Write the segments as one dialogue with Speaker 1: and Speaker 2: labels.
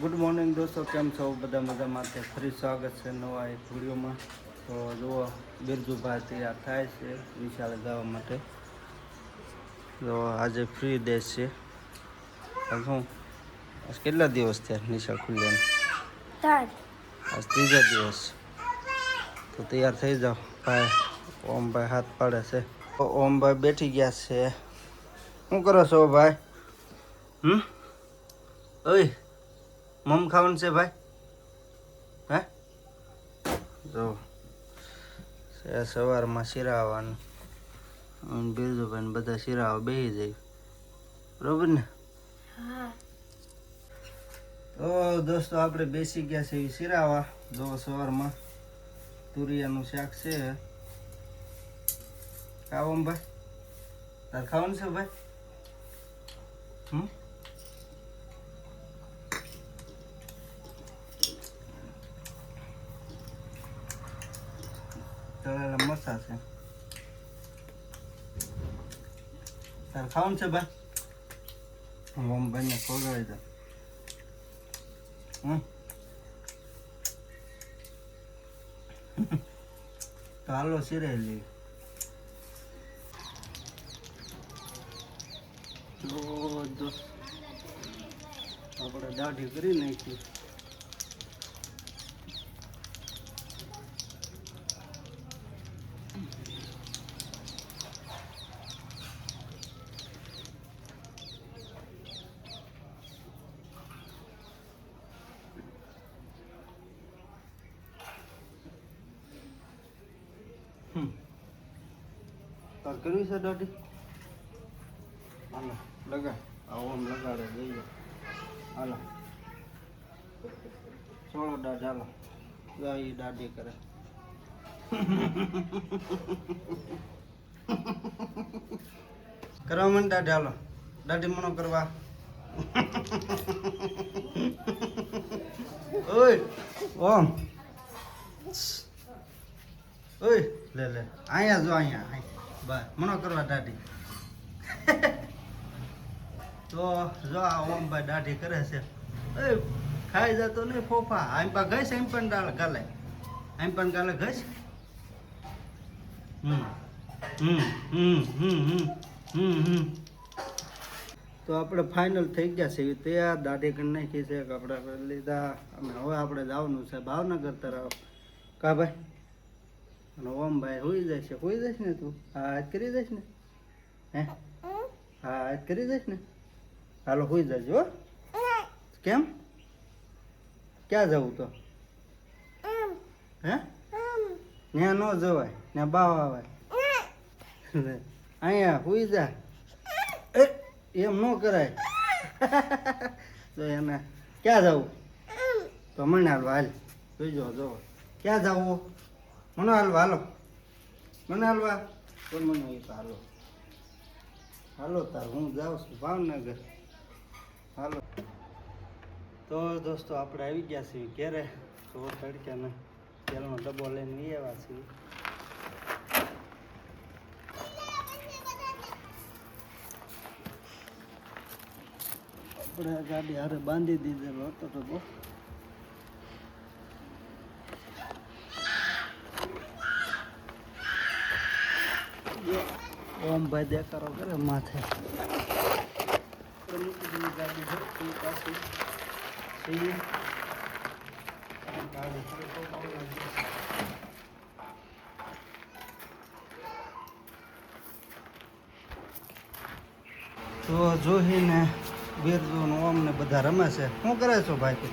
Speaker 1: Good morning દોસ્તો, કેમ છો બધા? મજા માટે ફરી સ્વાગત છે નવા એક વિડીયોમાં. તો જુઓ, બિરજુભાઈ તૈયાર થાય છે વિશાળે જવા માટે. તો આજે ફ્રી ડે છે. શું કેટલા દિવસ થયા નિશાળ ખુલ્યાને? આજ ત્રીજા દિવસ. તો તૈયાર થઈ જાઓ ભાઈ. ઓમભાઈ હાથ પાડે છે. ઓમભાઈ બેઠી ગયા છે. શું કરો છો ભાઈ? ઓય, મમ ખાવાનું છે ભાઈ? હે જો સવારમાં શિરાવાનું બિરજુભાઈ બધા શિરાવા બેસી જાય, બરોબર ને? તો દોસ્તો આપણે બેસી ગયા છે શિરાવા. જો સવારમાં તુરિયાનું શાક છે. ખાવ ભાઈ, તાર ખાવાનું છે ભાઈ? તળેલા મરચાં છે. તાર ખાવાનું છે ભાઈ? ઓમભાઈને ખવડાવી દો. તો હાલો સિરાઈ લઈએ. તો આપણે દાઢી કરી નાખી. તાર કરવી છે દાઢી? હાલો લગા, આમ લગાડે જઈએ. હાલો છોડો દાઢ, હાલો ગાય દાઢી કરે. કરવા મને દાઢી, હાલો દાઢી મનો કરવા. ઓય ઓમ, ઓય લે લે અહીંયા જો, અહીંયા બસ મનો કરવા દાઢી. તો જો આ ઓમભાઈ દાઢી કરે છે. એ ખાઈ જતો નહીં ફોફા. આમ પા ઘસ, એમ પણ ડાળ ગાલે, એમ પણ ગાલે ઘસ. તો આપણે ફાઇનલ થઈ ગયા છે તૈયાર. દાઢી કરી નાખી છે, કપડા પહેરી લીધા અને હવે આપણે જવાનું છે ભાવનગર તરફ. કા ભાઈ? અને ઓમભાઈ હોઈ જાય છે. હોઈ જઈશ ને તું? હા હાથ કરી જઈશ ને? હે હા હાથ કરી જઈશ ને? હાલો હોઈ જજો. કેમ? ક્યાં જવું તો? હે ત્યાં ન જવાય, ત્યાં બાવ આવે. અહીંયા હોઈ જા. એમ ન કરાય. તો એને ક્યાં જવું? તો મને હાલવા હાલ. જોઈજો જો ક્યાં જવું? મને હાલવા, હાલો મને હાલવા. તો મને હાલો હાલો તાર હું જાઉં છું ભાવનગર. હાલો. તો દોસ્તો આપણે આવી ગયા છીએ ઘેરે. તો તડક્યાને તેલનો ડબ્બો લઈને આવ્યા છીએ. આપણે ગાડી હારે બાંધી દીધેલો હતો ડબ્બો. ઓમભાઈ દેખાડો કરે માથે. ગાડી છે પાછી. તો જોઈને બિરજુ ને ઓમ ને બધા રમે છે. શું કરે છો ભાઈ?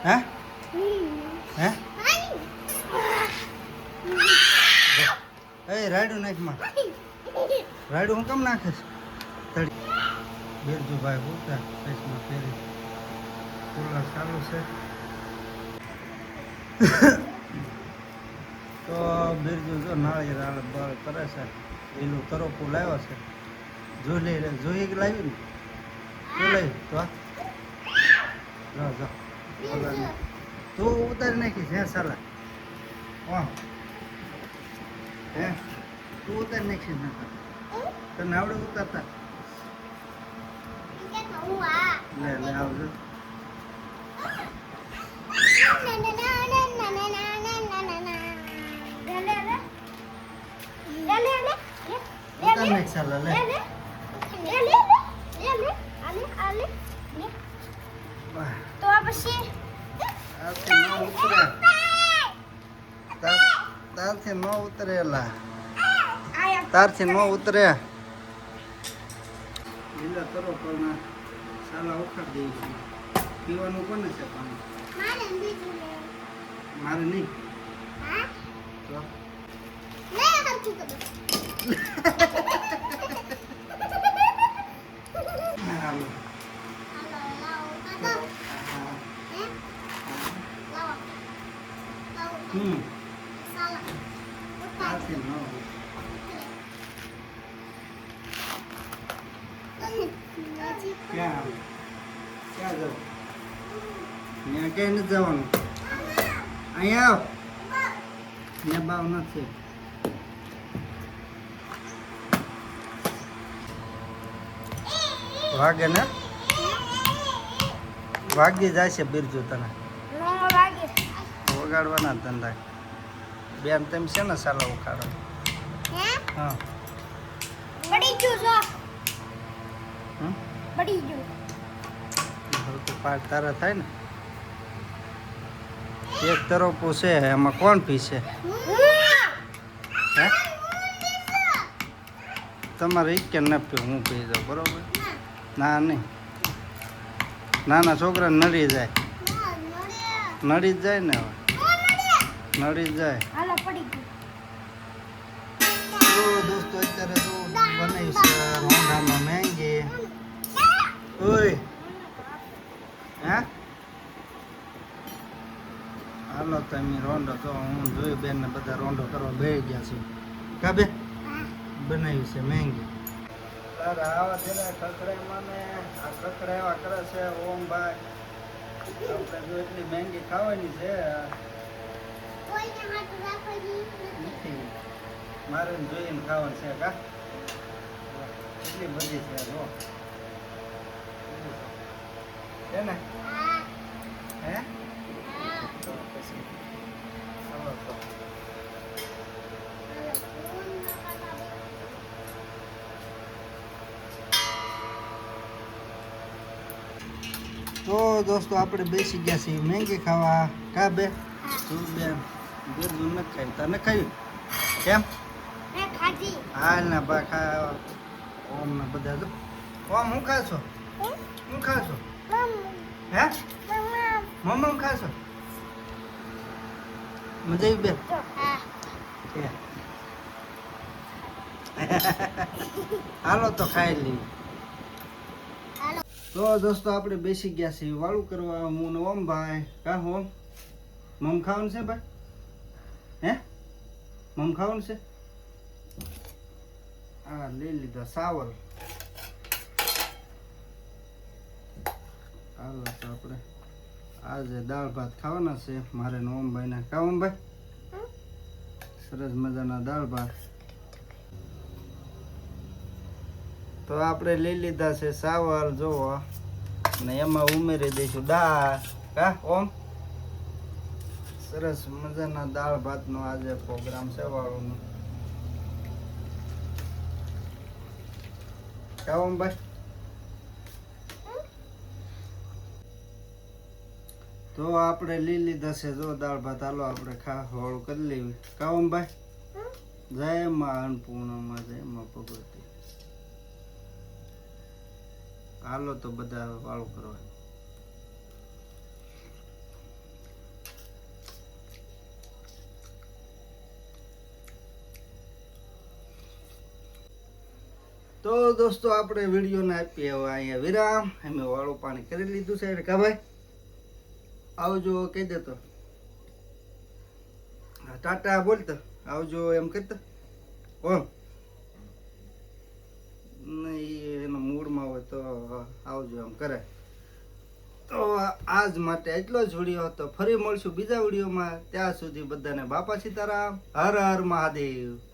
Speaker 1: હે હે એ રાયડું નાખમાં. રાયડું હું કેમ નાખે છે? બિરજુભાઈ પૂછતા પેસમાં ફેરી કુલર ચાલુ છે. તો બિરજુ જો નાળિયેર બાળ કરે છે. એનું તરોપું લાવ્યો છે. જોઈ કે લાવ્યું ને? શું લાવ્યું? તો તું ઉતારી નાખીશ? હે સાલા હે તું ઉતારી નાખીશ? ને તને આવડે ઉતારતા? લે લે આવજો. હાલો લે
Speaker 2: તો પછી
Speaker 1: તારથી ન ઉતરે તારથી ન ઉતરેલા તારથી ન ઉતરે લીલા કરો પણ સાલા ઉખાડી દઈએ છીએ પીવાનું કોને છે પાણી મારે નહીં તો હાલો તારથી ન ક્યાં ક્યાં જાવ ત્યાં ક્યાંય નથી જવાનું અહીંયા આવ ત્યાં બાવ નથી વાગે ને વાગી જાય છે બિરજુ તને વગાડવાના ધંધા બેન તેમ છે ને સાલા ઉખાડો હા
Speaker 2: બડી ગયું
Speaker 1: હમ
Speaker 2: બડી ગયું
Speaker 1: તો પાઠ તારા થાય ને એક તરફ છે એમાં કોણ પીશે હે તમારે એક કે ન પીવું હું પી જાઉં બરોબર ના નહીં નાના છોકરા નડી જાય નડી જ જાય ને હવે નડી જ જાય
Speaker 2: હાલો પડી ગયું
Speaker 1: તો દોસ્તો અત્યારે તો બનાવી છે રોંઢામાં મેંગી ઓય હે હાલો તમે રોંઢો તો હું જોઈ બેન ને બધા રોંઢો કરવા બેસી ગયા છે કા બે બનાવી છે મેંગી તારે આવા જરા ખખડાઈ મને આ ખખડા એવા કરે છે ઓમ ભાઈ આપણે જો એટલી મેંગી ખાવાની છે નથી મારે જોઈને ખાવાનું છે કા એટલી બધી છે જો છે ને હે તો પછી ચાલો તો તો દોસ્તો આપણે બેસી ગયા છીએ મેંગી ખાવા કા બે તું બેન બિરજુ ન ખાઈ તને ખાયું કેમ
Speaker 2: મેં ખાધી
Speaker 1: હાલ ના બા ખા ઓમ ને બધા જો ઓમ હું ખાશો હું ખાશો હે મમ્મ ખાશો મજા આવી બે કે હાલો તો ખાઈ લઈએ તો દોસ્તો આપણે બેસી ગયા છીએ વાળું કરવા હું ને ઓમ ભાઈ કા ઓમ મમ ખાવાનું છે ભાઈ હે મમ ખાવાનું છે હા લઈ લીધા સાવલ હાલો તો આપણે આજે દાળ ભાત ખાવાના છે મારે ને ઓમ ભાઈ ને કા ઓમ ભાઈ સરસ મજાના દાળ ભાત તો આપણે લઈ લીધા છે સાવર જોવો ને એમાં ઉમેરી દઈશું દાળ કા ઓમ સરસ મજાના દાળ ભાતનો આજે પ્રોગ્રામ છે વાળુનો કા ઓમ ભાઈ તો આપણે લઈ લીધા છે જો દાળ ભાત હાલો આપણે વાળું કરી લેવી કા ઓમ ભાઈ જય માં અન્નપૂર્ણામાં જય માં ભગવતી હાલો તો બધા વાળું કરવા તો દોસ્તો આપણે વિડીયોને આપીએ હવે અહીંયા વિરામ અમે વાળું પાણી કરી લીધું છે કા ભાઈ આવજો કહી દેતો ટાટા બોલતો આવજો એમ કહેતો ઓમ નહીં એનો મૂડમાં હોય તો આવજો એમ કરે તો આજ માટે એટલો જ વિડીયો હતો ફરી મળશું બીજા વિડીયોમાં ત્યાં સુધી બધાને બાપા સીતારામ હર હર મહાદેવ